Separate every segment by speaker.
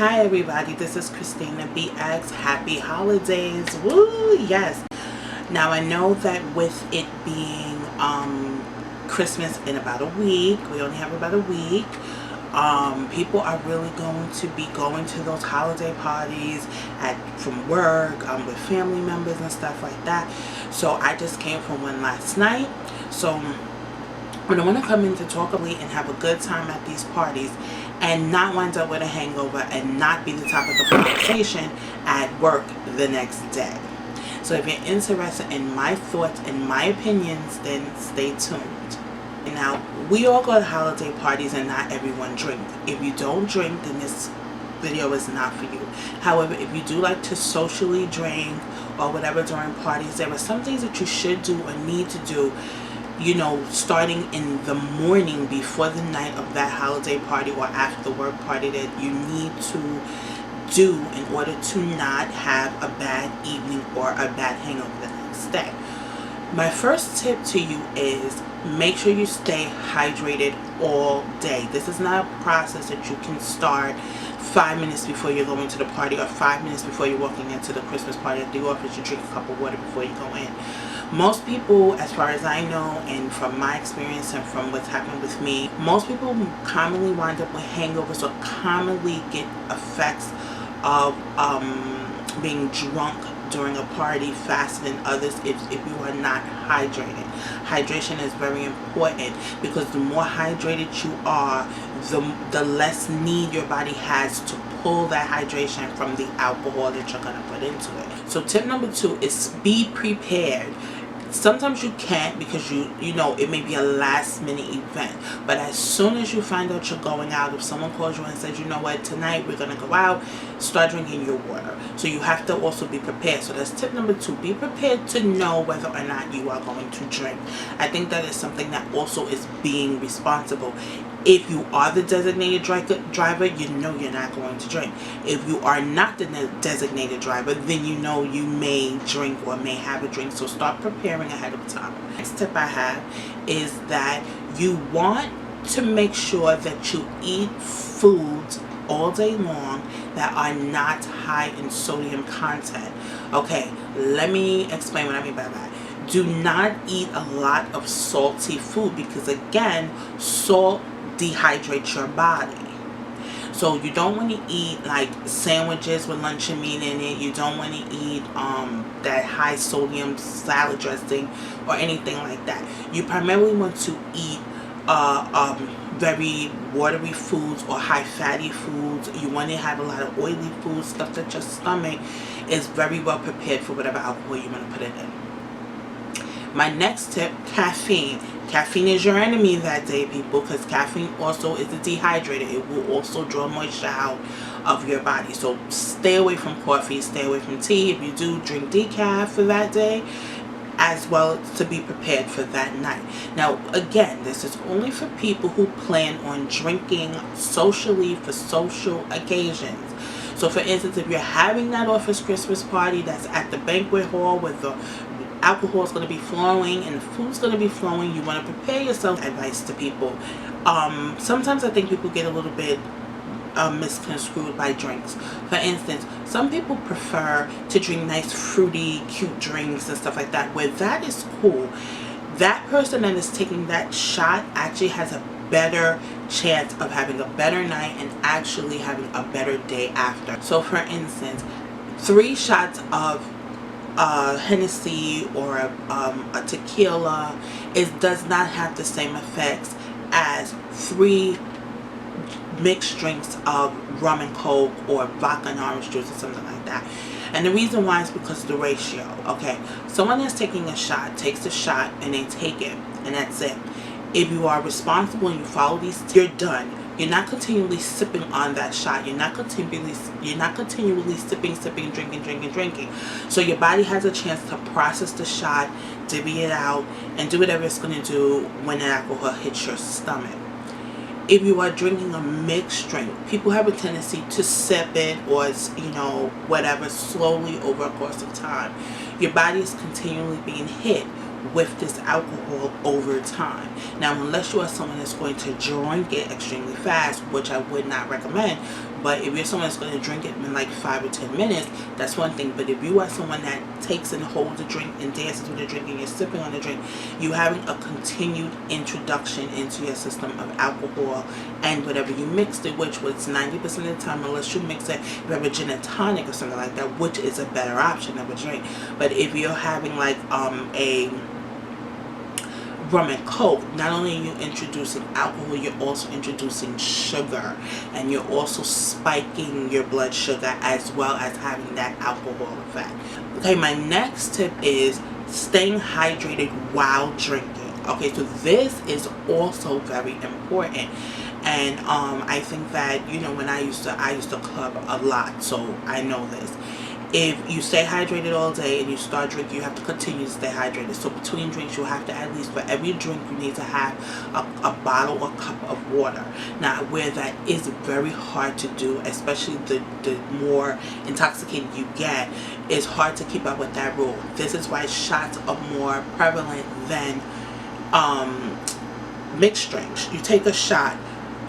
Speaker 1: Hi everybody, this is Christina BX. Happy holidays. Woo, yes. Now I know that with it being Christmas in about a week, we only have about a week. People are really going to be going to those holiday parties from work, with family members and stuff like that. So I just came from one last night. So but I want to come in to talk and have a good time at these parties and not wind up with a hangover and not be the topic of conversation at work the next day. So if you're interested in my thoughts and my opinions, then stay tuned. Now, we all go to holiday parties and not everyone drink. If you don't drink, then this video is not for you. However, if you do like to socially drink or whatever during parties, there are some things that you should do or need to do, starting in the morning before the night of that holiday party or after the work party, that you need to do in order to not have a bad evening or a bad hangover the next day. My first tip to you is make sure you stay hydrated all day. This is not a process that you can start 5 minutes before you're going to the party or 5 minutes before you're walking into the Christmas party at the office. You drink a cup of water before you go in. Most people, as far as I know, and from my experience and from what's happened with me, most people commonly wind up with hangovers or commonly get effects of being drunk during a party faster than others if you are not hydrated. Hydration is very important because the more hydrated you are, the less need your body has to pull that hydration from the alcohol that you're going to put into it. So tip number 2 is be prepared. Sometimes you can't because you know it may be a last minute event, but as soon as you find out you're going out, if someone calls you and says, you know what, tonight we're going to go out, start drinking your water. So you have to also be prepared. So that's tip number 2. Be prepared to know whether or not you are going to drink. I think that is something that also is being responsible. If you are the designated driver, you know you're not going to drink. If you are not the designated driver, then you know you may drink or may have a drink. So start preparing ahead of time. Next tip I have is that you want to make sure that you eat foods all day long that are not high in sodium content. Okay, let me explain what I mean by that. Do not eat a lot of salty food because, again, salt dehydrates your body. So you don't want to eat like sandwiches with luncheon meat in it. You don't want to eat that high sodium salad dressing or anything like that. You primarily want to eat very watery foods or high fatty foods. You want to have a lot of oily foods, stuff that your stomach is very well prepared for whatever alcohol you want to put it in. My next tip, caffeine. Caffeine is your enemy that day, people, because caffeine also is a dehydrator. It will also draw moisture out of your body. So stay away from coffee, stay away from tea. If you do, drink decaf for that day, as well to be prepared for that night. Now, again, this is only for people who plan on drinking socially for social occasions. So, for instance, if you're having that office Christmas party that's at the banquet hall with the alcohol is going to be flowing and the food's going to be flowing, you want to prepare yourself. Advice to people. Sometimes I think people get a little bit misconstrued by drinks. For instance, some people prefer to drink nice fruity cute drinks and stuff like that, where that is cool. That person that is taking that shot actually has a better chance of having a better night and actually having a better day after. So for instance, 3 shots of Hennessy or a tequila does not have the same effects as 3 mixed drinks of rum and coke or vodka and orange juice or something like that. And the reason why is because of the ratio. Okay, someone that's taking a shot takes a shot and they take it and that's it. If you are responsible and you follow these, you're done. You're not continually sipping on that shot. You're not continually sipping, drinking. So your body has a chance to process the shot, divvy it out, and do whatever it's going to do when the alcohol hits your stomach. If you are drinking a mixed drink, people have a tendency to sip it or, whatever, slowly over a course of time. Your body is continually being hit with this alcohol over time. Now, unless you are someone that's going to drink it extremely fast, which I would not recommend, But if you're someone that's going to drink it in like 5 or 10 minutes, that's one thing. But if you are someone that takes and holds a drink and dances with a drink and you're sipping on the drink, you're having a continued introduction into your system of alcohol and whatever you mixed it, which was 90% of the time, unless you mix it, you have a gin and tonic or something like that, which is a better option of a drink. But if you're having like a rum and coke, not only are you introducing alcohol, you're also introducing sugar, and you're also spiking your blood sugar as well as having that alcohol effect. Okay, my next tip is staying hydrated while drinking. Okay, so this is also very important. And I think that, you know, when I used to club a lot, so I know this. If you stay hydrated all day and you start drinking, you have to continue to stay hydrated. So between drinks, you have to, at least for every drink, you need to have a bottle or cup of water. Now, where that is very hard to do, especially the more intoxicated you get, it's hard to keep up with that rule. This is why shots are more prevalent than mixed drinks. You take a shot,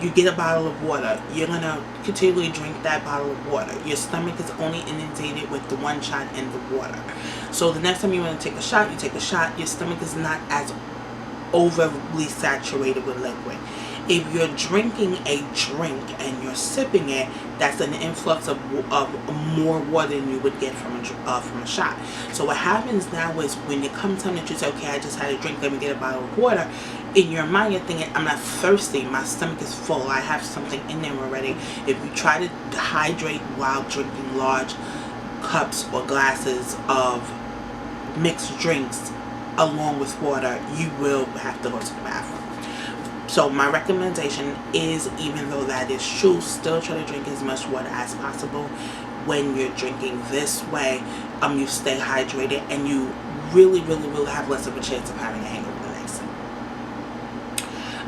Speaker 1: you get a bottle of water, you're going to continually drink that bottle of water. Your stomach is only inundated with the one shot and the water. So the next time you want to take a shot, you take a shot, your stomach is not as overly saturated with liquid. If you're drinking a drink and you're sipping it, that's an influx of more water than you would get from a shot. So what happens now is when it comes time that you say, okay, I just had a drink, let me get a bottle of water, in your mind you're thinking, I'm not thirsty, my stomach is full, I have something in there already. If you try to hydrate while drinking large cups or glasses of mixed drinks along with water, you will have to go to the bathroom. So my recommendation is, even though that is true, still try to drink as much water as possible when you're drinking. This way you stay hydrated and you really have less of a chance of having a hangover the next day.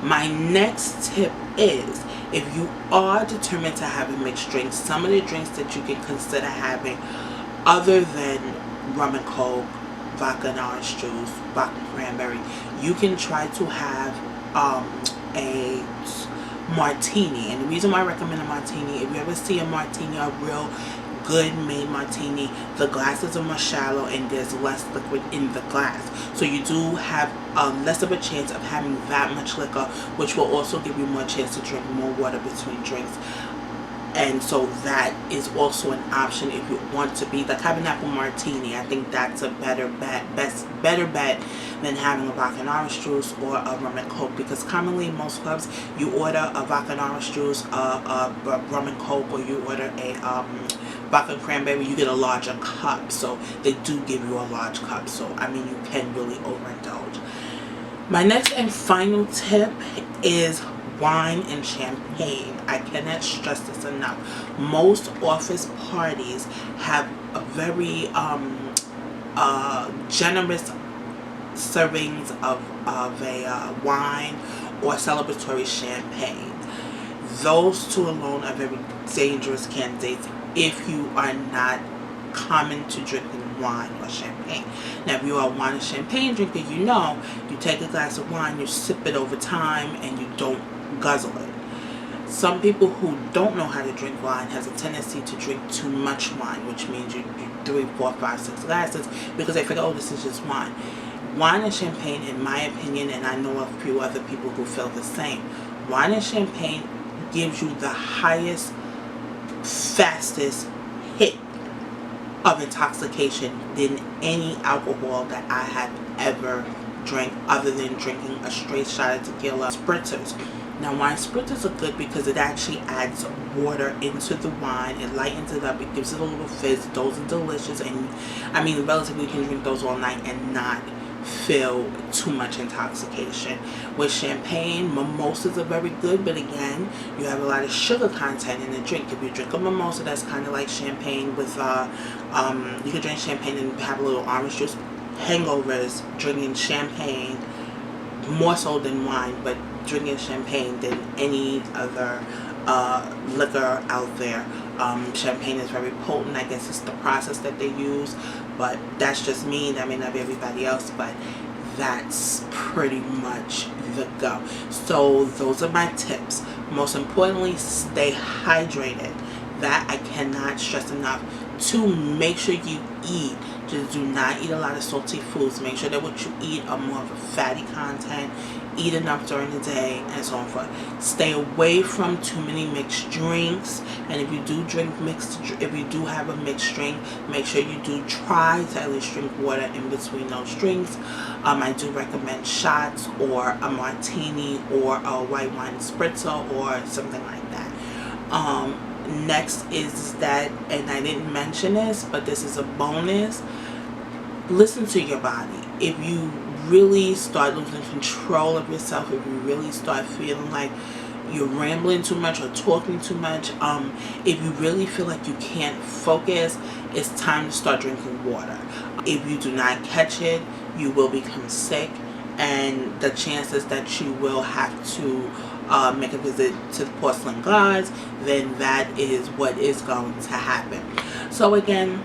Speaker 1: My next tip is, if you are determined to have a mixed drink, some of the drinks that you can consider having other than rum and coke, vodka and orange juice, vodka and cranberry, you can try to have a martini. And the reason why I recommend a martini, if you ever see a martini, a real good made martini, the glasses are more shallow and there's less liquid in the glass, so you do have less of a chance of having that much liquor, which will also give you more chance to drink more water between drinks. And so that is also an option if you want to be like having an apple martini. I think that's a better bet than having a vodka and orange juice or a rum and coke, because commonly in most clubs you order a vodka and orange juice, a rum and coke, or you order a vodka and cranberry, you get a larger cup. So they do give you a large cup, so I mean you can really overindulge. My next and final tip is wine and champagne. I cannot stress this enough. Most office parties have a very generous servings of a wine or celebratory champagne. Those two alone are very dangerous candidates if you are not common to drinking wine or champagne. Now, if you are a wine and champagne drinker, you know you take a glass of wine, you sip it over time, and you don't guzzle it. Some people who don't know how to drink wine has a tendency to drink too much wine, which means you 3, 4, 5, 6 glasses, because they figure, oh, this is just wine. Wine and champagne, in my opinion, and I know of a few other people who feel the same, wine and champagne gives you the highest, fastest hit of intoxication than any alcohol that I have ever drank, other than drinking a straight shot of tequila. Spritzers. Now, wine spritzers are good because it actually adds water into the wine. It lightens it up. It gives it a little fizz. Those are delicious. And I mean, relatively, you can drink those all night and not feel too much intoxication. With champagne, mimosas are very good, but again, you have a lot of sugar content in the drink. If you drink a mimosa, that's kind of like champagne with, you can drink champagne and have a little orange juice. Hangovers, drinking champagne, more so than wine, but drinking champagne than any other liquor out there. Champagne is very potent. I guess it's the process that they use, but that's just me. That may not be everybody else, but that's pretty much the go. So those are my tips. Most importantly, stay hydrated. that, I cannot stress enough to make sure you eat. Just do not eat a lot of salty foods. Make sure that what you eat are more of a fatty content. Eat enough during the day, and so on forth. Stay away from too many mixed drinks. And if you do have a mixed drink, make sure you do try to at least drink water in between those drinks. I do recommend shots or a martini or a white wine spritzer or something like that. Next is that, and I didn't mention this, but this is a bonus. Listen to your body. If you really start losing control of yourself, if you really start feeling like you're rambling too much or talking too much, if you really feel like you can't focus, it's time to start drinking water. If you do not catch it, you will become sick, and the chances that you will have to make a visit to the porcelain gods, then that is what is going to happen. So again,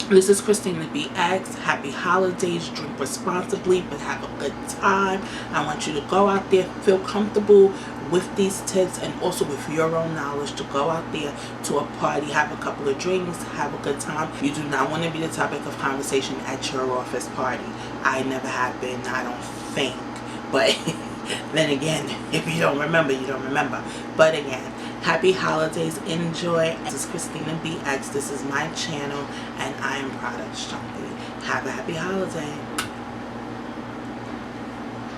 Speaker 1: this is Christina BX. Happy holidays. Drink responsibly, but have a good time. I want you to go out there, feel comfortable with these tips, and also with your own knowledge, to go out there to a party, have a couple of drinks, have a good time. You do not want to be the topic of conversation at your office party. I never have been, I don't think. But then again, if you don't remember, you don't remember. But again, happy holidays. Enjoy. This is Christina BX. This is my channel, and I am Product Junkie. Have a happy holiday.